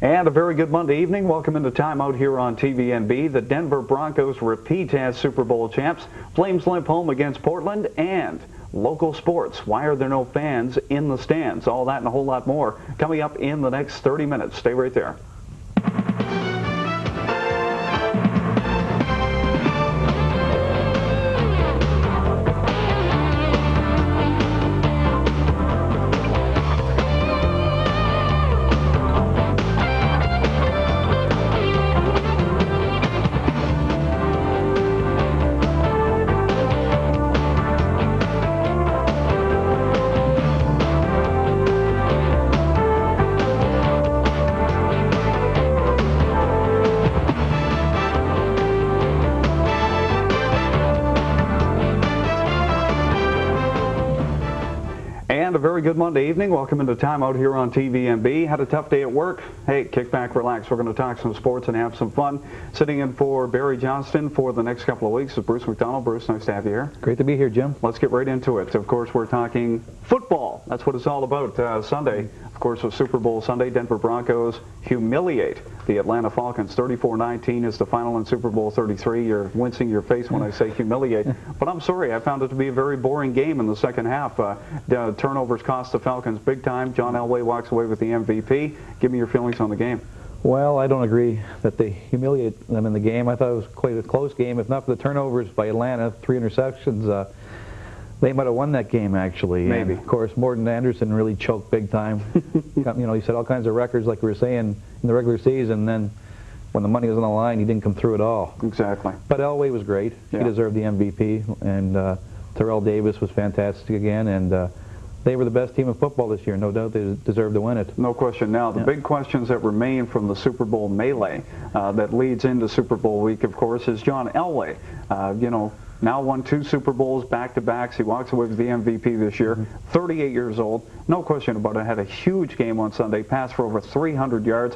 And a very good Monday evening. Welcome into Timeout here on TVNB. The Denver Broncos repeat as Super Bowl champs. Flames limp home against Portland, and local sports. Why are there no fans in the stands? All that and a whole lot more coming up in the next 30 minutes. Stay right there. And a very good Monday evening. Welcome into Timeout here on TVNB. Had a tough day at work? Hey, kick back, relax. We're going to talk some sports and have some fun. Sitting in for Barry Johnston for the next couple of weeks is Bruce McDonald. Bruce, nice to have you here. Great to be here, Jim. Let's get right into it. Of course, we're talking football. That's what it's all about. Sunday, of course, was Super Bowl Sunday. Denver Broncos humiliate the Atlanta Falcons. 34-19 is the final in Super Bowl 33. You're wincing your face when I say humiliate. But I'm sorry, I found it to be a very boring game in the second half. Turnovers cost the Falcons big time. John Elway walks away with the MVP. Give me your feelings on the game. Well, I don't agree that they humiliate them in the game. I thought it was quite a close game. If not for the turnovers by Atlanta, 3 interceptions, they might have won that game, actually. Maybe. And of course, Morton Anderson really choked big time. You know, he set all kinds of records, like we were saying, in the regular season. Then when the money was on the line, he didn't come through at all. Exactly. But Elway was great. Yeah. He deserved the MVP. And Terrell Davis was fantastic again. And they were the best team in football this year. No doubt they deserve to win it. No question. Now, the big questions that remain from the Super Bowl melee that leads into Super Bowl week, of course, is John Elway. Now won 2 Super Bowls back-to-backs. He walks away with the MVP this year. 38 years old. No question about it. Had a huge game on Sunday. Passed for over 300 yards.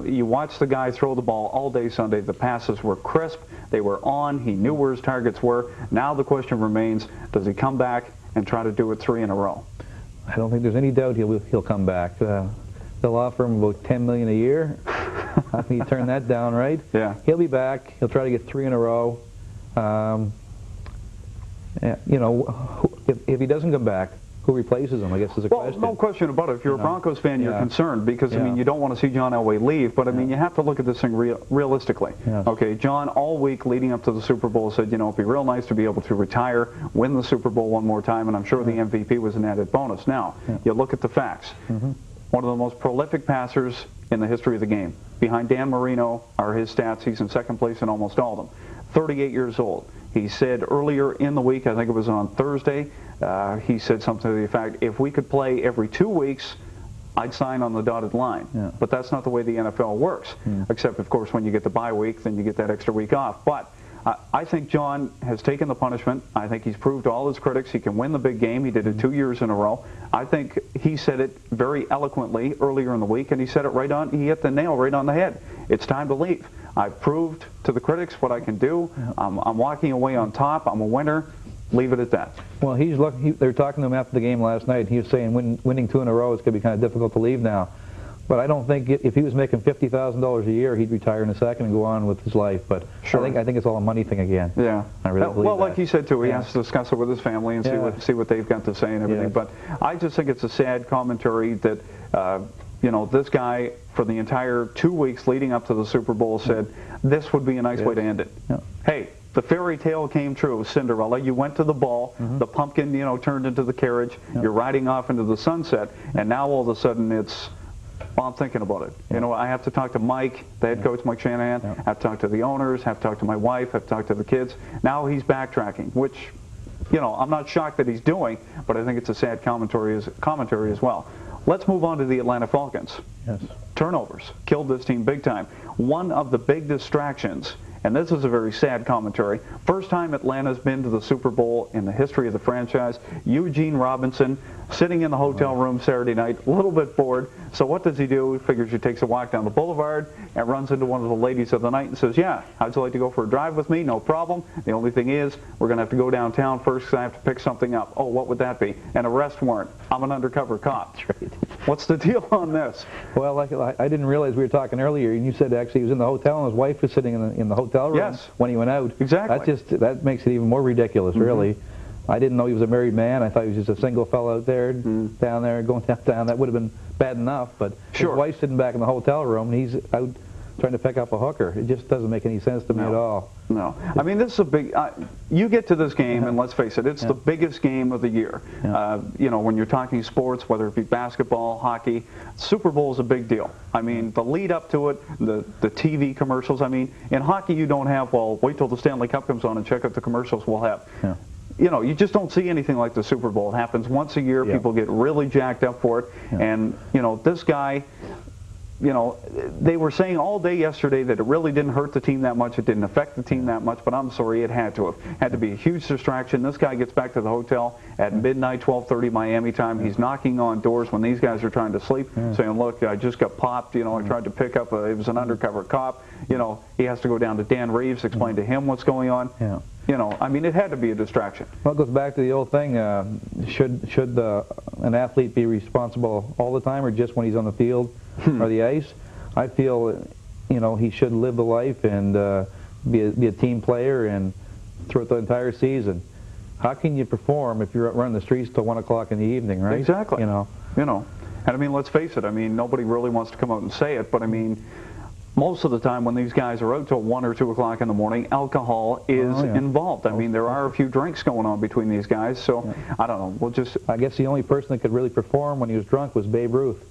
You watched the guy throw the ball all day Sunday. The passes were crisp. They were on. He knew where his targets were. Now the question remains, does he come back and try to do it 3 in a row? I don't think there's any doubt he'll come back. They'll offer him about $10 million a year. How can you turn that down, right? Yeah. He'll be back. He'll try to get 3 in a row. If he doesn't come back, who replaces him, I guess, is a question. Well, no question about it. If you're a Broncos fan, you're concerned because, I mean, you don't want to see John Elway leave, but, I mean, you have to look at this thing realistically. Yeah. Okay, John, all week leading up to the Super Bowl, said, it'd be real nice to be able to retire, win the Super Bowl one more time, and I'm sure the MVP was an added bonus. Now, you look at the facts. One of the most prolific passers in the history of the game. Behind Dan Marino are his stats. He's in second place in almost all of them. 38 years old. He said earlier in the week, I think it was on Thursday, he said something to the effect, if we could play every 2 weeks, I'd sign on the dotted line. Yeah. But that's not the way the NFL works, except, of course, when you get the bye week, then you get that extra week off. But I think John has taken the punishment. I think he's proved to all his critics he can win the big game. He did it 2 years in a row. I think he said it very eloquently earlier in the week, and he said it right on. He hit the nail right on the head. It's time to leave. I've proved to the critics what I can do. I'm walking away on top. I'm a winner. Leave it at that. Well, he's lucky. They were talking to him after the game last night. He was saying winning 2 in a row is going to be kind of difficult to leave now. But I don't think if he was making $50,000 a year, he'd retire in a second and go on with his life. But sure. I think it's all a money thing again. Yeah. I really believe well, that. like he said too, he has to discuss it with his family and see what they've got to say and everything. But I just think it's a sad commentary that this guy for the entire 2 weeks leading up to the Super Bowl said this would be a nice way to end it. Yeah. Hey. The fairy tale came true, Cinderella. You went to the ball, the pumpkin, turned into the carriage, you're riding off into the sunset, and now all of a sudden it's, well, I'm thinking about it. I have to talk to Mike, the head coach, Mike Shanahan, have to talk to the owners, have to talk to my wife, have to talk to the kids. Now he's backtracking, which, I'm not shocked that he's doing, but I think it's a sad commentary as well. Let's move on to the Atlanta Falcons. Yes. Turnovers killed this team big time. One of the big distractions, and this is a very sad commentary, first time Atlanta's been to the Super Bowl in the history of the franchise. Eugene Robinson sitting in the hotel room Saturday night, a little bit bored. So what does he do? He figures he takes a walk down the boulevard and runs into one of the ladies of the night and says, yeah, how'd you like to go for a drive with me? No problem. The only thing is, we're going to have to go downtown first because I have to pick something up. Oh, what would that be? An arrest warrant. I'm an undercover cop. That's right. What's the deal on this? Well, I didn't realize we were talking earlier, and you said actually he was in the hotel and his wife was sitting in the hotel room when he went out. Exactly. That makes it even more ridiculous, really. I didn't know he was a married man. I thought he was just a single fellow out there, down there, going downtown. That would have been bad enough, but his wife's sitting back in the hotel room, and he's out trying to pick up a hooker. It just doesn't make any sense to me at all. No. I mean, this is a big... you get to this game, and let's face it, it's the biggest game of the year. You know, when you're talking sports, whether it be basketball, hockey, Super Bowl is a big deal. I mean, the lead up to it, the TV commercials. I mean, in hockey, you don't have, well, wait till the Stanley Cup comes on and check out the commercials we'll have. You know, you just don't see anything like the Super Bowl. It happens once a year. People get really jacked up for it. And, you know, this guy... You know, they were saying all day yesterday that it really didn't hurt the team that much. It didn't affect the team that much, but I'm sorry, it had to have. Had to be a huge distraction. This guy gets back to the hotel at midnight, 12:30 Miami time. He's knocking on doors when these guys are trying to sleep, saying, look, I just got popped. You know, I tried to pick up, it was an undercover cop. You know, he has to go down to Dan Reeves, explain to him what's going on. You know, I mean, it had to be a distraction. Well, it goes back to the old thing. Should an athlete be responsible all the time or just when he's on the field or the ice? I feel, you know, he should live the life and be a team player and throughout the entire season. How can you perform if you're running the streets till 1 o'clock in the evening, right? Exactly. You know. And I mean, let's face it. I mean, nobody really wants to come out and say it, but I mean, most of the time when these guys are out till 1 or 2 o'clock in the morning, alcohol is involved. I mean, there are a few drinks going on between these guys, so I don't know. We'll just... I guess the only person that could really perform when he was drunk was Babe Ruth.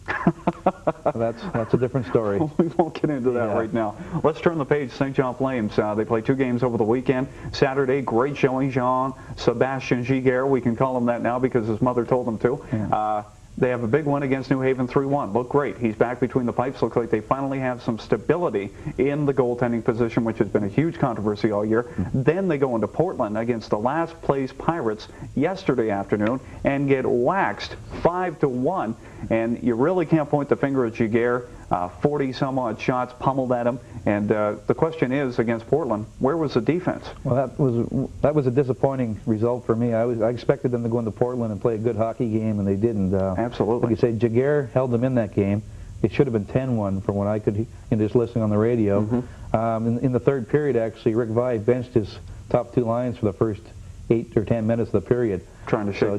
That's a different story. We won't get into that right now. Let's turn the page. St. John Flames. They play 2 games over the weekend. Saturday, great showing. Jean-Sebastian Giguère, we can call him that now because his mother told him to. They have a big win against New Haven, 3-1. Look great. He's back between the pipes. Looks like they finally have some stability in the goaltending position, which has been a huge controversy all year. Then they go into Portland against the last-place Pirates yesterday afternoon and get waxed 5-1. And you really can't point the finger at Giguère. 40-some-odd shots pummeled at him. And the question is, against Portland, where was the defense? Well, that was a disappointing result for me. I expected them to go into Portland and play a good hockey game, and they didn't. Absolutely. Like you say, Giguère held them in that game. It should have been 10-1 from what I could, just listening on the radio. In the third period, actually, Rick Vye benched his top 2 lines for the first 8 or 10 minutes of the period. Trying to shake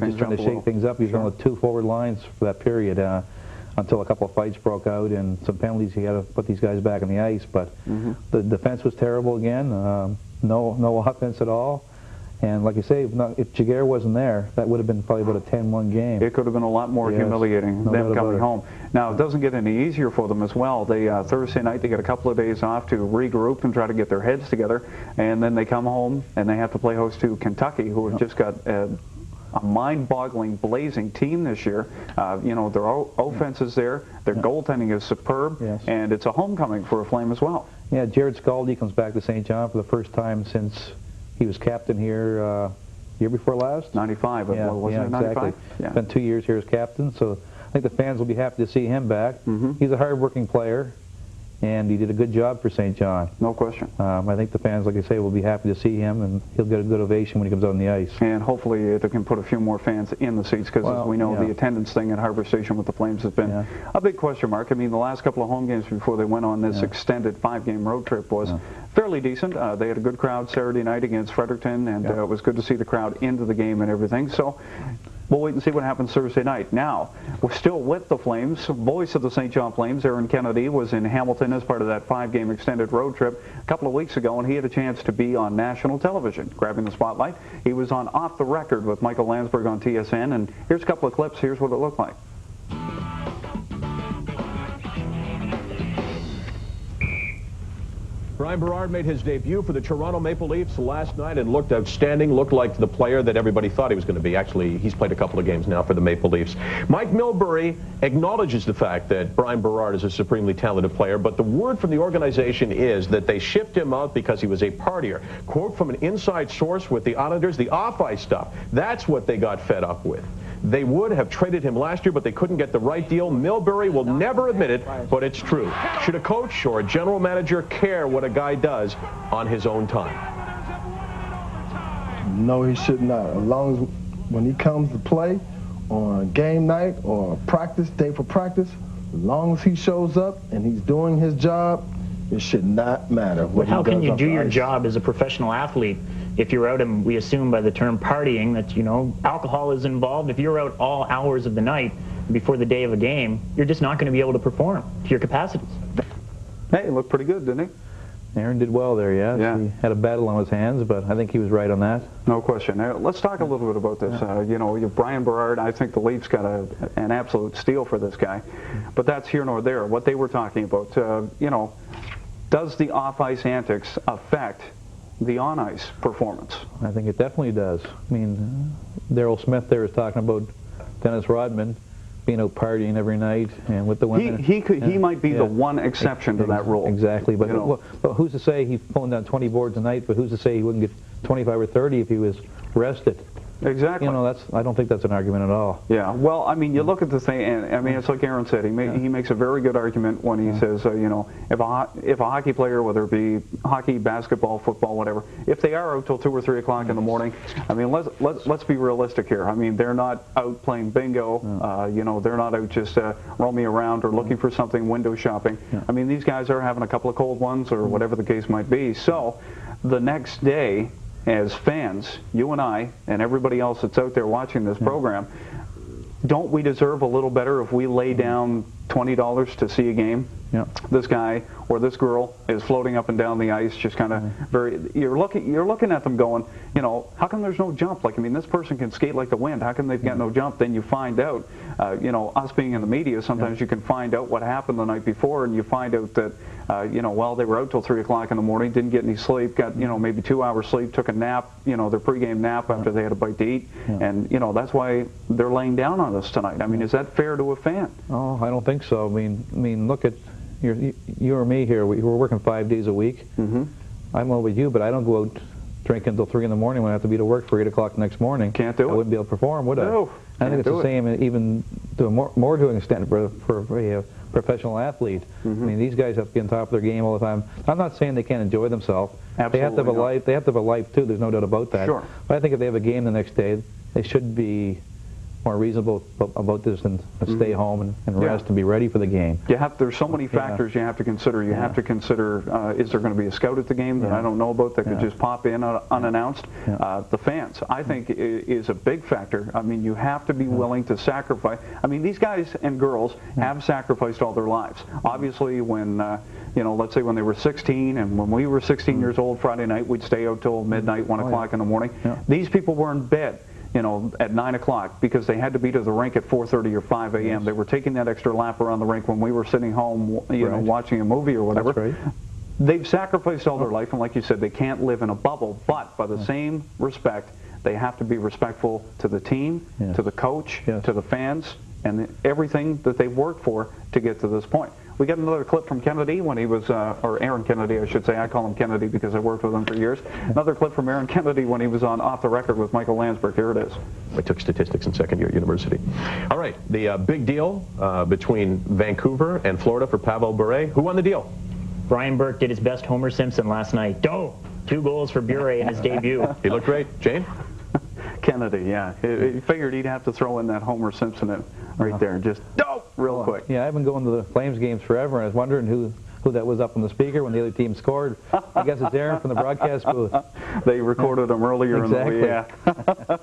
things up. He was on with 2 forward lines for that period. Until a couple of fights broke out and some penalties, he had to put these guys back on the ice. But the defense was terrible again. No offense at all. And like you say, if Giguère wasn't there, that would have been probably about a 10-1 game. It could have been a lot more humiliating, them coming home. Now, it doesn't get any easier for them as well. They Thursday night, they get a couple of days off to regroup and try to get their heads together. And then they come home, and they have to play host to Kentucky, who have just got... a mind-boggling, blazing team this year. You know, their offense is there, their goaltending is superb, and it's a homecoming for a Flame as well. Yeah, Jared Scaldi comes back to St. John for the first time since he was captain here year before last. 95, wasn't it 95? Exactly. Spent 2 years here as captain, so I think the fans will be happy to see him back. He's a hard-working player, and he did a good job for St. John. No question. I think the fans, like I say, will be happy to see him, and he'll get a good ovation when he comes out on the ice. And hopefully they can put a few more fans in the seats, because as we know, the attendance thing at Harbor Station with the Flames has been a big question mark. I mean, the last couple of home games before they went on this extended 5-game road trip was fairly decent. They had a good crowd Saturday night against Fredericton, and it was good to see the crowd into the game and everything. So we'll wait and see what happens Thursday night. Now, we're still with the Flames. Voice of the St. John Flames, Aaron Kennedy, was in Hamilton as part of that 5-game extended road trip a couple of weeks ago, and he had a chance to be on national television, grabbing the spotlight. He was on Off the Record with Michael Landsberg on TSN, and here's a couple of clips. Here's what it looked like. Brian Berard made his debut for the Toronto Maple Leafs last night and looked outstanding, looked like the player that everybody thought he was going to be. Actually, he's played a couple of games now for the Maple Leafs. Mike Milbury acknowledges the fact that Brian Berard is a supremely talented player, but the word from the organization is that they shipped him out because he was a partier. Quote from an inside source with the Islanders, the off-ice stuff, that's what they got fed up with. They would have traded him last year, but they couldn't get the right deal. Milbury will never admit it, but it's true. Should a coach or a general manager care what a guy does on his own time? No, he should not. As long as when he comes to play on game night or practice, day for practice, as long as he shows up and he's doing his job, it should not matter what he does. How can you do your ice. job as a professional athlete if you're out, and we assume by the term partying that, you know, alcohol is involved? If you're out all hours of the night before the day of a game, you're just not going to be able to perform to your capacities. Hey, he looked pretty good, didn't he? Aaron did well there, yeah. He had a battle on his hands, but I think he was right on that. No question. Now, let's talk a little bit about this. You know, Brian Berard, I think the Leafs got an absolute steal for this guy. But that's here nor there. What they were talking about, you know, does the off-ice antics affect the on-ice performance? I think it definitely does. I mean, Daryl Smith there was talking about Dennis Rodman being out partying every night and with the women. He might be the one exception to that rule. Exactly, but, you know, but who's to say he's pulling down 20 boards a night, but who's to say he wouldn't get 25 or 30 if he was rested? Exactly. You know, I don't think that's an argument at all. Yeah. Well, I mean, you look at the thing, and I mean, it's like Aaron said. He makes a very good argument when he says, you know, if a hockey player, whether it be hockey, basketball, football, whatever, if they are out till 2 or 3 o'clock in the morning, I mean, let's be realistic here. I mean, they're not out playing bingo. You know, they're not out just roaming around or looking for something, window shopping. I mean, these guys are having a couple of cold ones or whatever the case might be. So, the next day, as fans, you and I, and everybody else that's out there watching this program, don't we deserve a little better if we lay down $20 to see a game? Yeah. This guy or this girl is floating up and down the ice, just kind of you're looking at them going, you know, how come there's no jump? Like, I mean, this person can skate like the wind. How come they've got no jump? Then you find out, you know, us being in the media, sometimes you can find out what happened the night before, and you find out that, you know, well, they were out till 3 o'clock in the morning, didn't get any sleep, got, you know, maybe 2 hours sleep, took a nap, you know, their pregame nap after they had a bite to eat, and, you know, that's why they're laying down on us tonight. I mean, is that fair to a fan? Oh, I don't think so. I mean, look at you or me here. We're working 5 days a week. I'm over with you, but I don't go out drinking until 3 in the morning when I have to be to work for 8 o'clock the next morning. Can't do it. I wouldn't be able to perform, would I? No. I think it's the same, even to more to an extent for a professional athlete. I mean, these guys have to be on top of their game all the time. I'm not saying they can't enjoy themselves. Absolutely. They have to have a life. They have to have a life too. There's no doubt about that. Sure. But I think if they have a game the next day, they should be more reasonable about this than stay home and rest and be ready for the game. There's so many factors you have to consider. You have to consider, is there going to be a scout at the game that I don't know about that could just pop in unannounced? The fans, I think, is a big factor. I mean, you have to be willing to sacrifice. I mean, these guys and girls have sacrificed all their lives. Obviously, when, you know, let's say when they were 16, and when we were 16 years old, Friday night, we'd stay out till midnight, 1 o'clock in the morning. These people were in bed, you know, at 9 o'clock because they had to be to the rink at 4:30 or 5 a.m. They were taking that extra lap around the rink when we were sitting home, you know, watching a movie or whatever. That's right. They've sacrificed all their life, and like you said, they can't live in a bubble. But by the same respect, they have to be respectful to the team, to the coach, to the fans, and everything that they've worked for to get to this point. We got another clip from Kennedy when he was, or Aaron Kennedy, I should say. I call him Kennedy because I worked with him for years. Another clip from Aaron Kennedy when he was on Off the Record with Michael Landsberg. Here it is. I took statistics in second year at university. All right, the big deal between Vancouver and Florida for Pavel Bure. Who won the deal? Brian Burke did his best Homer Simpson last night. 2 goals for Bure in his debut. He looked great. Jane? Kennedy, yeah. He figured he'd have to throw in that Homer Simpson right there. Just real quick. Yeah, I've been going to the Flames games forever, and I was wondering who that was up on the speaker when the other team scored. I guess it's Aaron from the broadcast booth. They recorded him earlier exactly. in the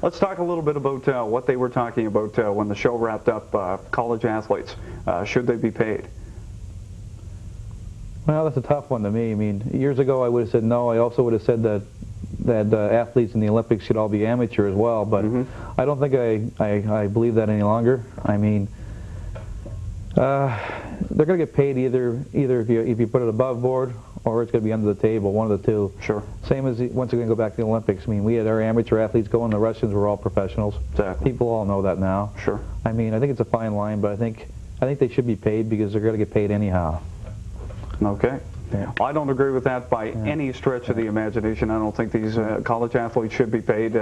Let's talk a little bit about what they were talking about when the show wrapped up. College athletes, should they be paid? Well, that's a tough one to me. I mean, years ago I would have said no. I also would have said that athletes in the Olympics should all be amateur as well, but I don't think I believe that any longer. I mean, they're going to get paid either if you put it above board or it's going to be under the table, one of the two. Sure. Same as once again go back to the Olympics. I mean, we had our amateur athletes going. The Russians were all professionals. Exactly. People all know that now. Sure. I mean, I think it's a fine line, but I think they should be paid because they're going to get paid anyhow. Okay. Yeah. Well, I don't agree with that by any stretch of the imagination. I don't think these college athletes should be paid.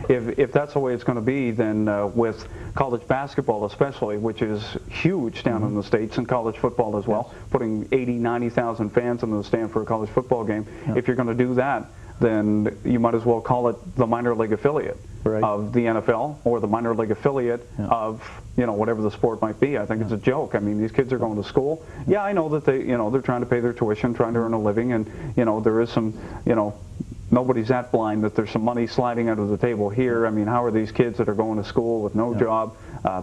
If that's the way it's going to be, then with college basketball especially, which is huge down in the States, and college football as well, putting 80,000, 90,000 fans in the stand for a college football game, if you're going to do that, then you might as well call it the minor league affiliate of the NFL or the minor league affiliate of, you know, whatever the sport might be. I think it's a joke. I mean, these kids are going to school. Yeah, I know that they, you know, they're trying to pay their tuition, trying to earn a living, and, you know, there is some, you know, nobody's that blind that there's some money sliding under the table here. I mean, how are these kids that are going to school with no job,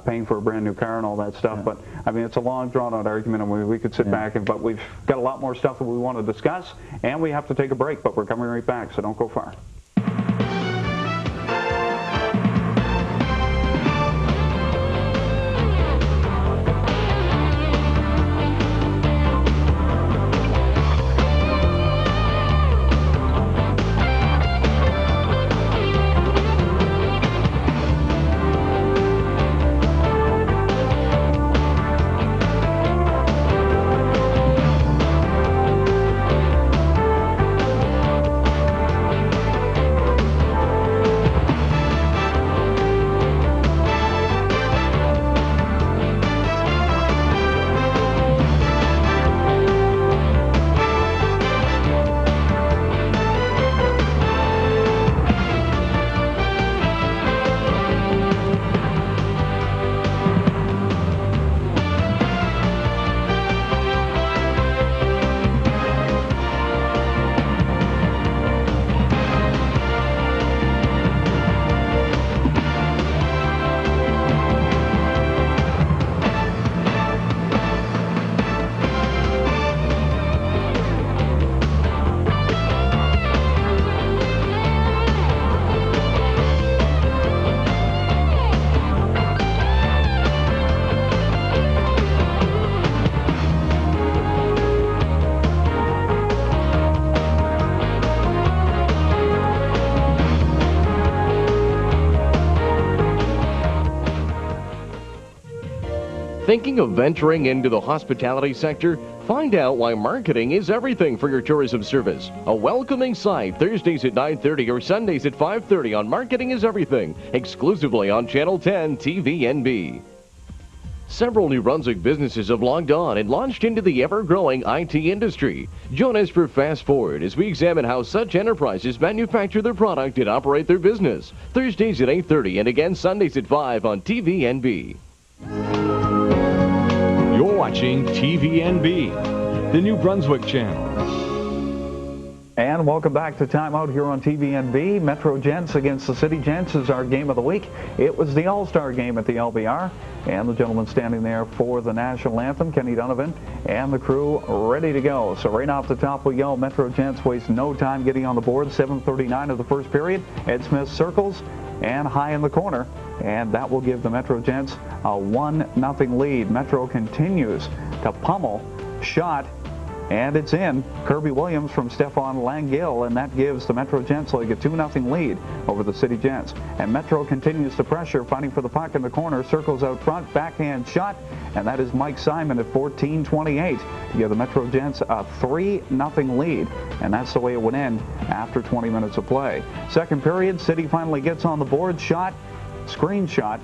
paying for a brand new car and all that stuff? But I mean, it's a long, drawn-out argument, and we could sit back, but we've got a lot more stuff that we want to discuss, and we have to take a break, but we're coming right back, so don't go far. Thinking of venturing into the hospitality sector? Find out why marketing is everything for your tourism service. A welcoming sight Thursdays at 9:30 or Sundays at 5:30 on Marketing is Everything, exclusively on Channel 10 TVNB. Several New Brunswick businesses have logged on and launched into the ever-growing IT industry. Join us for Fast Forward as we examine how such enterprises manufacture their product and operate their business. Thursdays at 8:30 and again Sundays at 5 on TVNB. You're watching TVNB, the New Brunswick channel. And welcome back to Time Out here on TVNB. Metro Gents against the City Gents is our game of the week. It was the All-Star game at the LBR, and the gentleman standing there for the national anthem, Kenny Donovan, and the crew ready to go. So right off the top we go. Metro Gents waste no time getting on the board. 7:39 of the first period. Ed Smith circles and high in the corner, and that will give the Metro Gents a 1-0 lead. Metro continues to pummel. Shot, and it's in. Kirby Williams from Stefan Langill, and that gives the Metro Gents like a 2-0 lead over the City Gents. And Metro continues to pressure, fighting for the puck in the corner, circles out front, backhand shot, and that is Mike Simon at 14:28 to give the Metro Gents a 3-0 lead, and that's the way it would end after 20 minutes of play. Second period, City finally gets on the board, shot, screen shot,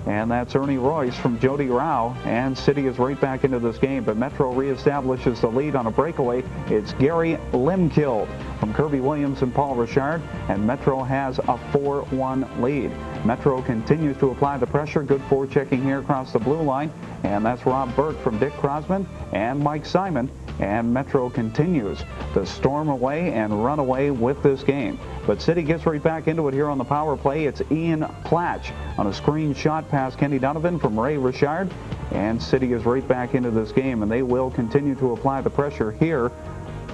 and that's Ernie Royce from Jody Rao, and City is right back into this game, but Metro reestablishes the lead on a breakaway. It's Gary Limkild from Kirby Williams and Paul Richard, and Metro has a 4-1 lead. Metro continues to apply the pressure. Good forechecking here across the blue line, and that's Rob Burke from Dick Crosman and Mike Simon, and Metro continues to storm away and run away with this game. But City gets right back into it here on the power play. It's Ian Platch on a screen shot past Kenny Donovan from Ray Richard, and City is right back into this game, and they will continue to apply the pressure here.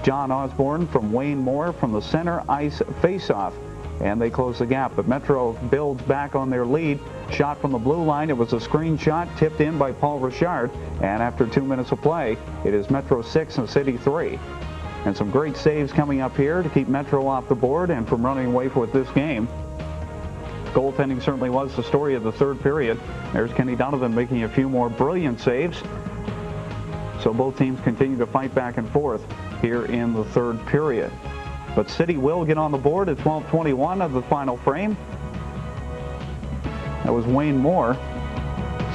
John Osborne from Wayne Moore from the center ice faceoff, and they close the gap, but Metro builds back on their lead. Shot from the blue line. It was a screen shot tipped in by Paul Richard, and after 2 minutes of play, it is Metro 6 and City 3. And some great saves coming up here to keep Metro off the board and from running away with this game. Goaltending certainly was the story of the third period. There's Kenny Donovan making a few more brilliant saves. So both teams continue to fight back and forth here in the third period. But City will get on the board at 12:21 of the final frame. That was Wayne Moore.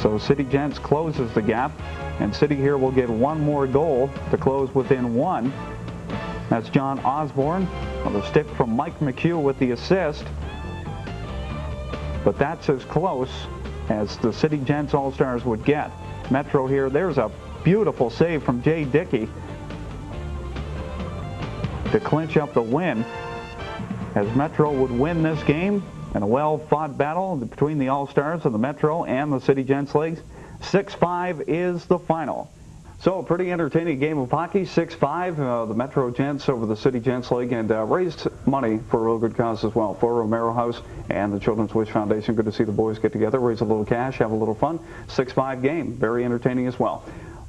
So City Gents closes the gap, and City here will get one more goal to close within one. That's John Osborne Well, the stick from Mike McHugh with the assist. But that's as close as the City Gents All-Stars would get. Metro here, there's a beautiful save from Jay Dickey to clinch up the win, as Metro would win this game in a well-fought battle between the All-Stars of the Metro and the City Gents Leagues. 6-5 is the final. So a pretty entertaining game of hockey, 6-5, the Metro Gents over the City Gents League, and raised money for a real good cause as well, for Romero House and the Children's Wish Foundation. Good to see the boys get together, raise a little cash, have a little fun. 6-5 game, very entertaining as well.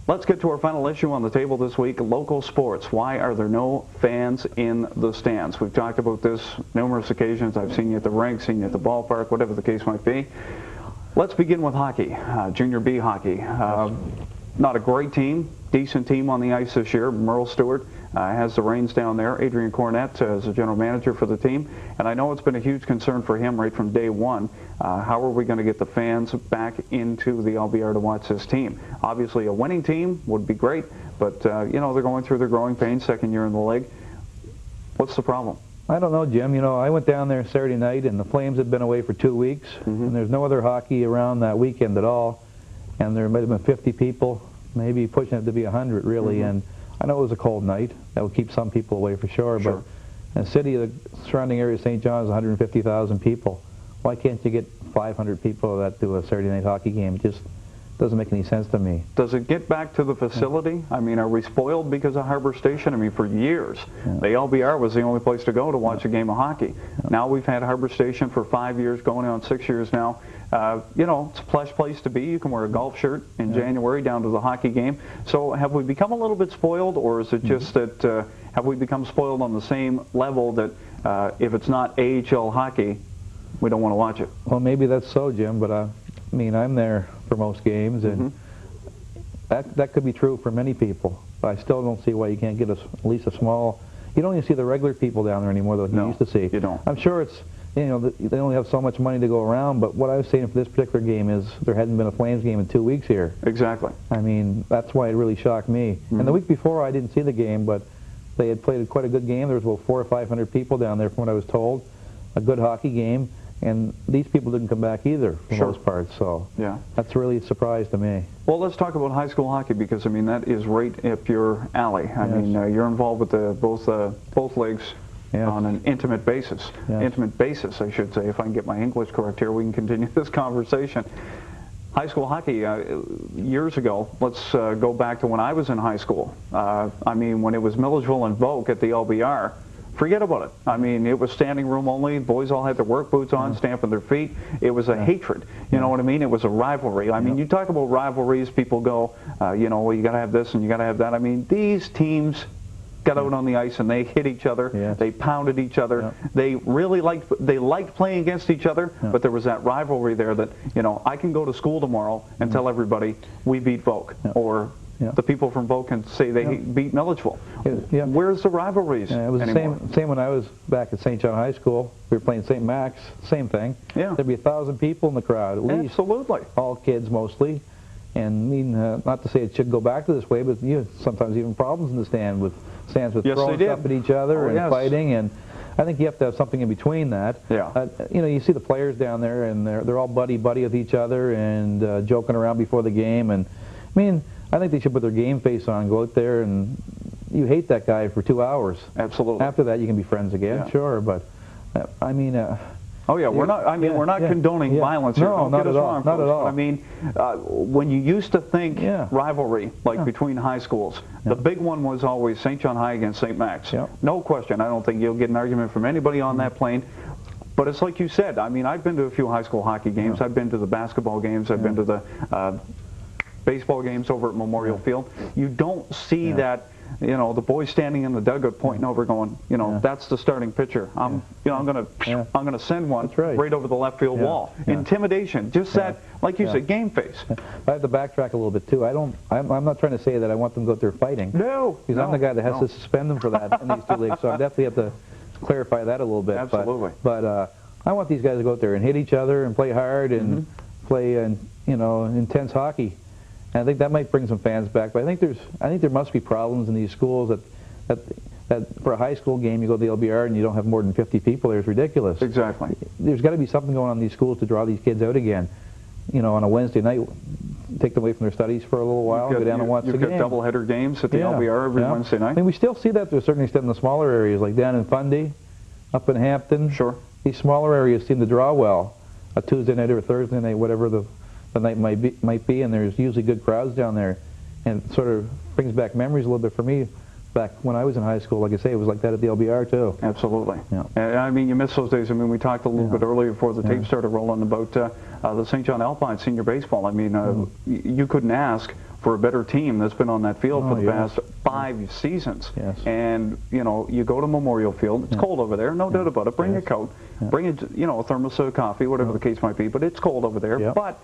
Let's get to our final issue on the table this week, local sports. Why are there no fans in the stands? We've talked about this numerous occasions. I've seen you at the rink, seen you at the ballpark, whatever the case might be. Let's begin with hockey, Junior B hockey. Not a great team, decent team on the ice this year. Merle Stewart has the reins down there. Adrian Cornett is the general manager for the team. And I know it's been a huge concern for him right from day one. How are we going to get the fans back into the LBR to watch this team? Obviously, a winning team would be great, but, you know, they're going through their growing pains, second year in the league. What's the problem? I don't know, Jim. You know, I went down there Saturday night, and the Flames had been away for 2 weeks, and there's no other hockey around that weekend at all. And there might have been 50 people, maybe pushing it to be 100, really. And I know it was a cold night. That would keep some people away for sure. But in the city, the surrounding area of St. John's, 150,000 people. Why can't you get 500 people that do a Saturday night hockey game? It just doesn't make any sense to me. Does it get back to the facility? I mean, are we spoiled because of Harbor Station? I mean, for years, the LBR was the only place to go to watch a game of hockey. Now we've had Harbor Station for 5 years, going on 6 years now. You know, it's a plush place to be. You can wear a golf shirt in January down to the hockey game. So have we become a little bit spoiled, or is it just that have we become spoiled on the same level that if it's not AHL hockey, we don't want to watch it? Well, maybe that's so, Jim, but I mean, I'm there for most games, and that could be true for many people. But I still don't see why you can't get at least a small. You don't even see the regular people down there anymore that you used to see. You don't. I'm sure it's, you know, they only have so much money to go around, but what I was saying for this particular game is there hadn't been a Flames game in 2 weeks here. Exactly. I mean, that's why it really shocked me. And the week before, I didn't see the game, but they had played quite a good game. There was about 400 or 500 people down there, from what I was told. A good hockey game. And these people didn't come back either, for the most part, so that's really a surprise to me. Well, let's talk about high school hockey, because, I mean, that is right up your alley. I mean, you're involved with both leagues on an intimate basis. Intimate basis, I should say. If I can get my English correct here, we can continue this conversation. High school hockey, years ago, let's go back to when I was in high school. I mean, when it was Milledgeville and Vogue at the LBR, forget about it. I mean, it was standing room only. Boys all had their work boots on, stamping their feet. It was a hatred. You know what I mean? It was a rivalry. I mean, you talk about rivalries, people go, you know, well, you got to have this and you got to have that. I mean, these teams got out on the ice and they hit each other. They pounded each other. They really liked playing against each other, but there was that rivalry there that, you know, I can go to school tomorrow and tell everybody we beat Vogue, or the people from Vogue can say they beat Milledgeville. Where's the rivalries it was anymore? the same when I was back at St. John High School. We were playing St. Max, same thing. There'd be 1,000 people in the crowd, at least. Absolutely. All kids mostly. And I mean, not to say it should go back to this way, but sometimes even problems in the stands with throwing stuff at each other and fighting. And I think you have to have something in between that. You know, you see the players down there, and they're all buddy with each other and joking around before the game. And I mean, I think they should put their game face on, go out there, and you hate that guy for 2 hours. Absolutely. After that, you can be friends again, sure, but I mean... oh yeah, we're not. I mean, we're not condoning violence here. No, not at all. Not at all. But I mean, when you used to think rivalry, like between high schools, the big one was always St. John High against St. Max. No question. I don't think you'll get an argument from anybody on that plane. But it's like you said. I mean, I've been to a few high school hockey games. I've been to the basketball games. I've been to the baseball games over at Memorial Field. You don't see that. You know, the boys standing in the dugout pointing over, going, you know, that's the starting pitcher. I'm gonna send one right over the left field wall. Intimidation, just that, like you said, game face. I have to backtrack a little bit too. I'm not trying to say that I want them to go out there fighting. No, because I'm the guy that has to suspend them for that in these two leagues. So I definitely have to clarify that a little bit. Absolutely. But I want these guys to go out there and hit each other and play hard and play, you know, intense hockey. And I think that might bring some fans back, but I think there must be problems in these schools that that for a high school game, you go to the LBR and you don't have more than 50 people there. It's ridiculous. Exactly. There's got to be something going on in these schools to draw these kids out again. You know, on a Wednesday night, take them away from their studies for a little while, go down and watch the game. You've got doubleheader games at the LBR every Wednesday night. I mean, we still see that to a certain extent in the smaller areas, like down in Fundy, up in Hampton. Sure. These smaller areas seem to draw well. A Tuesday night or a Thursday night, whatever the night might be, and there's usually good crowds down there. And it sort of brings back memories a little bit for me. Back when I was in high school, like I say, it was like that at the LBR too. Absolutely. Yeah. And, I mean, you miss those days. I mean, we talked a little bit earlier before the tape started rolling about the St. John Alpine senior baseball. I mean, you couldn't ask for a better team that's been on that field for the past 5 seasons. Yes. And, you know, you go to Memorial Field. It's cold over there, no doubt about it. Bring a coat. Bring, a thermos of coffee, whatever the case might be. But it's cold over there. But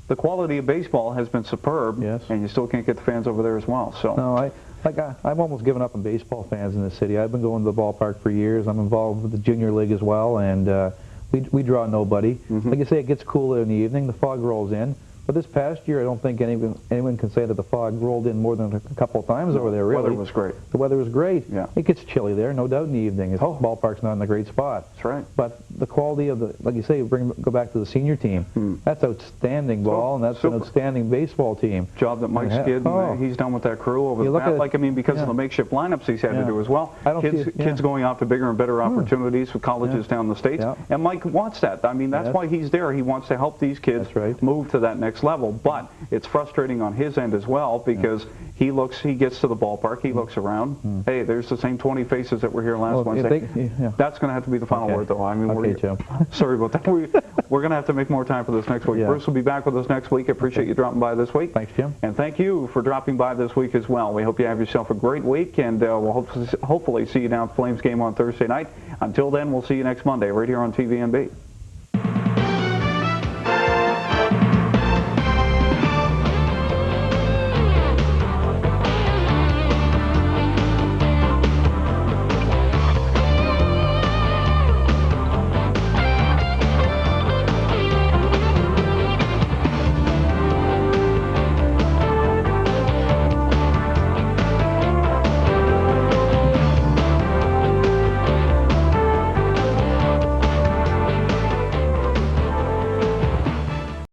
the quality of baseball has been superb, and you still can't get the fans over there as well. So. No, I've almost given up on baseball fans in the city. I've been going to the ballpark for years. I'm involved with the junior league as well, and we draw nobody. Like I say, it gets cooler in the evening. The fog rolls in. But this past year, I don't think anyone can say that the fog rolled in more than a couple of times over there, really. The weather was great. The weather was great. Yeah. It gets chilly there, no doubt, in the evening. The ballpark's not in a great spot. That's right. But the quality of like you say, go back to the senior team. That's outstanding ball, and that's an outstanding baseball team. Job that Mike's did, he's done with that crew over the past, because of the makeshift lineups he's had to do as well. Kids going out to bigger and better opportunities with colleges down the States. And Mike wants that. I mean, that's why he's there. He wants to help these kids move to that next level. But it's frustrating on his end as well, because he gets to the ballpark, he looks around. Hey, there's the same 20 faces that were here last Wednesday. That's going to have to be the final word, though. I mean, sorry about that. We're going to have to make more time for this next week. Bruce will be back with us next week. I appreciate you dropping by this week. Thanks, Jim. And thank you for dropping by this week as well. We hope you have yourself a great week, and we'll hopefully see you down at the Flames game on Thursday night. Until then, we'll see you next Monday right here on TVNB.